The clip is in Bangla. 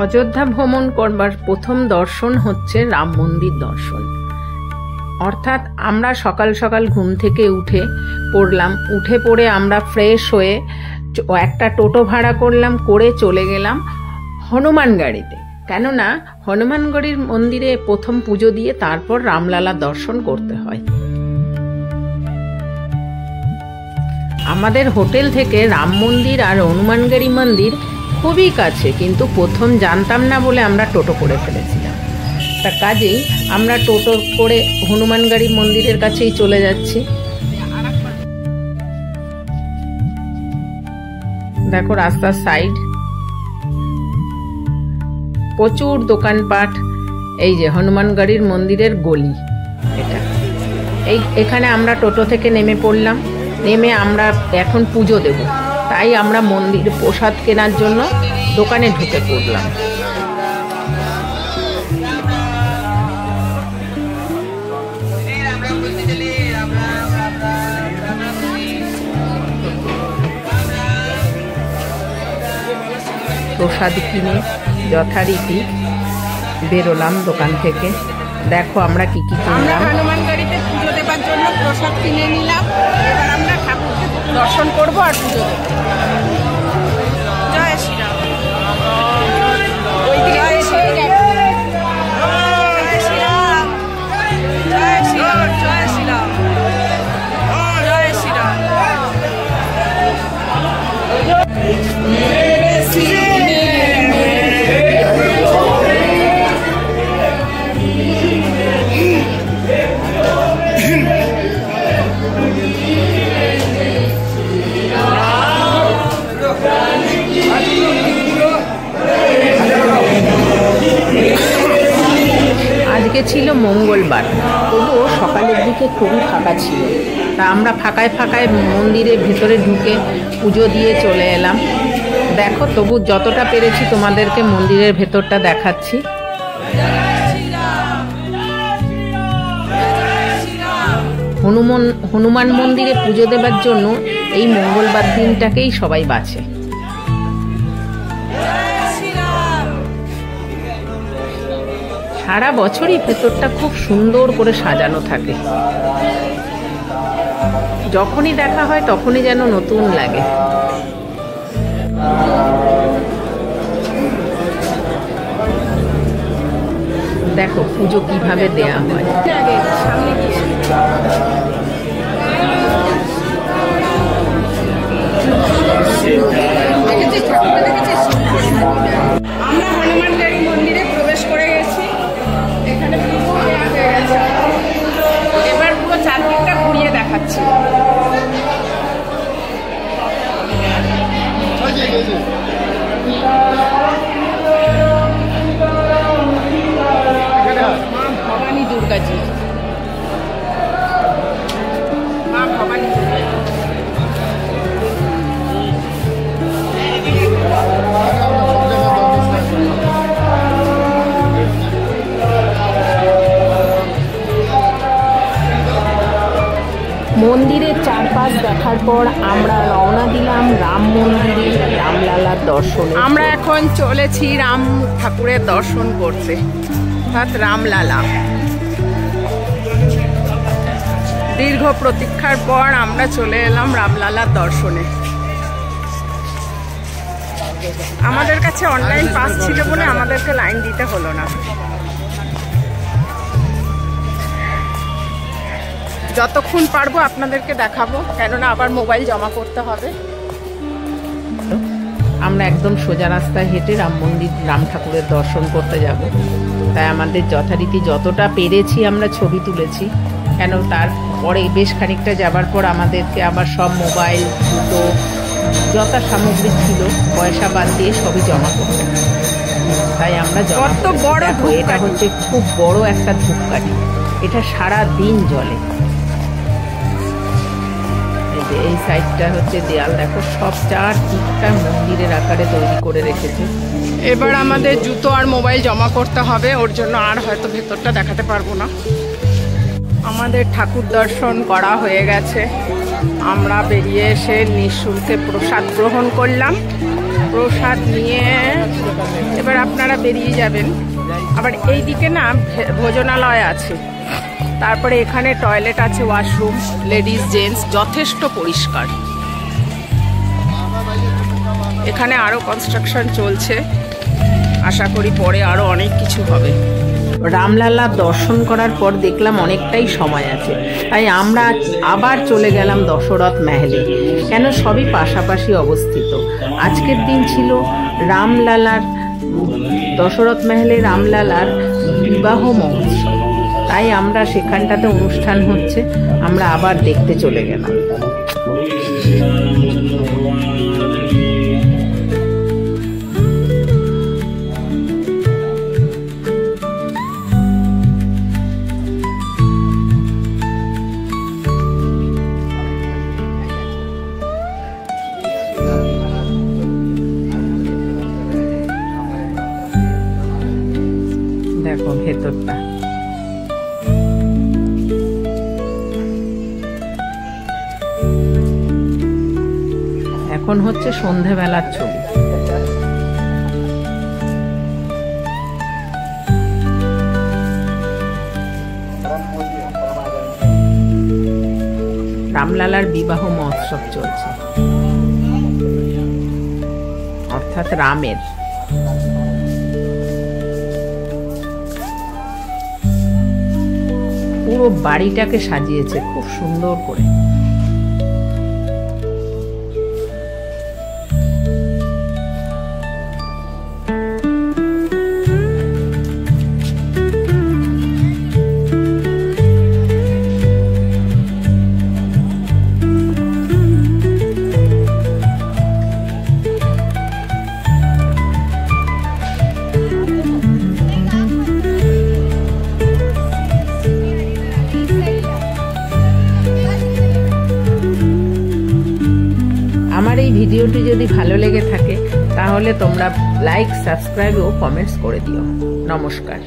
অযোধ্যা ভ্রমণ করবার প্রথম দর্শন হচ্ছে রাম মন্দির দর্শন। অর্থাৎ আমরা সকাল সকাল ঘুম থেকে উঠে পড়ে আমরা ফ্রেশ হয়ে একটা টোটো ভাড়া করলাম, করে চলে গেলাম হনুমানগাড়িতে। কেননা হনুমানগড়ির মন্দিরে প্রথম পুজো দিয়ে তারপর রামলালা দর্শন করতে হয়। আমাদের হোটেল থেকে রাম মন্দির আর হনুমানগড়ি মন্দির খুবই কাছে, কিন্তু প্রথম জানতাম না বলে আমরা টোটো করে ফেলেছিলাম। তা কাজেই আমরা টোটো করে হনুমানগড়ি মন্দিরের কাছেই চলে যাচ্ছি। দেখো রাস্তার সাইড প্রচুর দোকানপাট। এই যে হনুমানগড়ির মন্দিরের গলি এটা। এখানে আমরা টোটো থেকে নেমে পড়লাম। নেমে আমরা এখন পুজো দেব, তাই আমরা মন্দিরে প্রসাদ কেনার জন্য দোকানে ঢুকে পড়লাম। প্রসাদ কিনে যথারীতি বেরোলাম দোকান থেকে। দেখো আমরা কি কি কিনলাম। হনুমানগড়িতে পুজো দেবার জন্য প্রসাদ কিনে নিলাম। এবার আমরা ঠাকুরকে দর্শন করবো আর পুজো দেবো। জয় শ্রীরাম। জয় শ্রীরাম, জয় শ্রীরাম, জয় শ্রীরাম, জয় শ্রীরাম, জয় শ্রীরাম। আজকে ছিল মঙ্গলবার, তবুও সকালের দিকে খুবই ফাঁকা ছিল। তা আমরা ফাঁকায় ফাঁকায় মন্দিরের ভিতরে ঢুকে পুজো দিয়ে চলে এলাম। দেখো তবু যতটা পেরেছি তোমাদেরকে মন্দিরের ভেতরটা দেখাচ্ছি। হনুমান মন্দিরে পুজো দেবার জন্য এই মঙ্গলবার দিনটাকেই সবাই বাছে। সারা বছরই ভেতরটা খুব সুন্দর করে সাজানো থাকে। যখনই দেখা হয় তখনই যেন নতুন লাগে। দেখো পুজো কিভাবে দেয়া হয়। আমরা হনুমানগড়ি মন্দিরে প্রবেশ করে গেছি। এখানে পুজো দেওয়া হয়ে গেছে। এবার পুরো চারদিকটা ঘুরিয়ে দেখাচ্ছি। ভবানী দুর্গাজি, মা ভবানী দুর্গা। মন্দিরের চারপাশ দেখার পর আমরা রওনা দিলাম রাম মন্দিরে রামলালার দর্শনে। আমরা এখন চলেছি রাম ঠাকুরের দর্শন করতে, অর্থাৎ রামলালা। দীর্ঘ প্রতীক্ষার পর আমরা চলে এলাম রামলালার দর্শনে। আমাদের কাছে অনলাইন পাস ছিল বলে আমাদেরকে লাইন দিতে হলো না। যতক্ষণ পারবো আপনাদেরকে দেখাবো, কেননা আবার মোবাইল জমা করতে হবে। আমরা একদম সোজা রাস্তায় হেঁটে রাম ঠাকুরের দর্শন করতে যাব। তাই আমাদের যথারীতি যতটা পেরেছি আমরা ছবি তুলেছি। কেন তারপরে বেশ খানিকটা যাবার পর আমাদেরকে আবার সব মোবাইল, জুতো, যত সামগ্রী ছিল পয়সা বাদ দিয়ে সবই জমা করতে হবে। তাই আমরা কত বড়, এটা হচ্ছে খুব বড় একটা ধূপকাঠি। এটা সারা দিন জ্বলে। এই সাইডটা হচ্ছে দেয়াল, দেখো সব চারদিকটা মন্দিরের আকারে তৈরি করে রেখেছে। এবার আমাদের জুতো আর মোবাইল জমা করতে হবে, ওর জন্য আর হয়তো ভেতরটা দেখাতে পারবো না। আমাদের ঠাকুর দর্শন করা হয়ে গেছে। আমরা বেরিয়ে এসে নিঃশুল্কে প্রসাদ গ্রহণ করলাম। প্রসাদ নিয়ে এবার আপনারা বেরিয়ে যাবেন। আবার এই দিকে না ভোজনালয় আছে, তারপরে এখানে টয়লেট আছে, ওয়াশরুম, লেডিস জেন্টস, যথেষ্ট পরিষ্কার। এখানে আরো কনস্ট্রাকশন চলছে, আশা করি পরে আরো অনেক কিছু হবে। রামলালার দর্শন করার পর দেখলাম অনেকটাই সময় আছে, তাই আমরা আবার চলে গেলাম দশরথ মহলে। কেন, সবই পাশাপাশি অবস্থিত। আজকের দিন ছিল রামলালার, দশরথ মহলে রামলালার বিবাহ মহোৎসব, তাই আমরা সেখানটাতে অনুষ্ঠান হচ্ছে, আমরা আবার দেখতে চলে গেলাম। দেখো ভেতরটা, এখন হচ্ছে সন্ধেবেলার ছবি। রামলালার বিবাহ মহোৎসব চলছে, অর্থাৎ রামের। পুরো বাড়িটাকে সাজিয়েছে খুব সুন্দর করে। আমার এই ভিডিওটি যদি ভালো লেগে থাকে তাহলে তোমরা লাইক, সাবস্ক্রাইব ও কমেন্টস করে দিও। নমস্কার।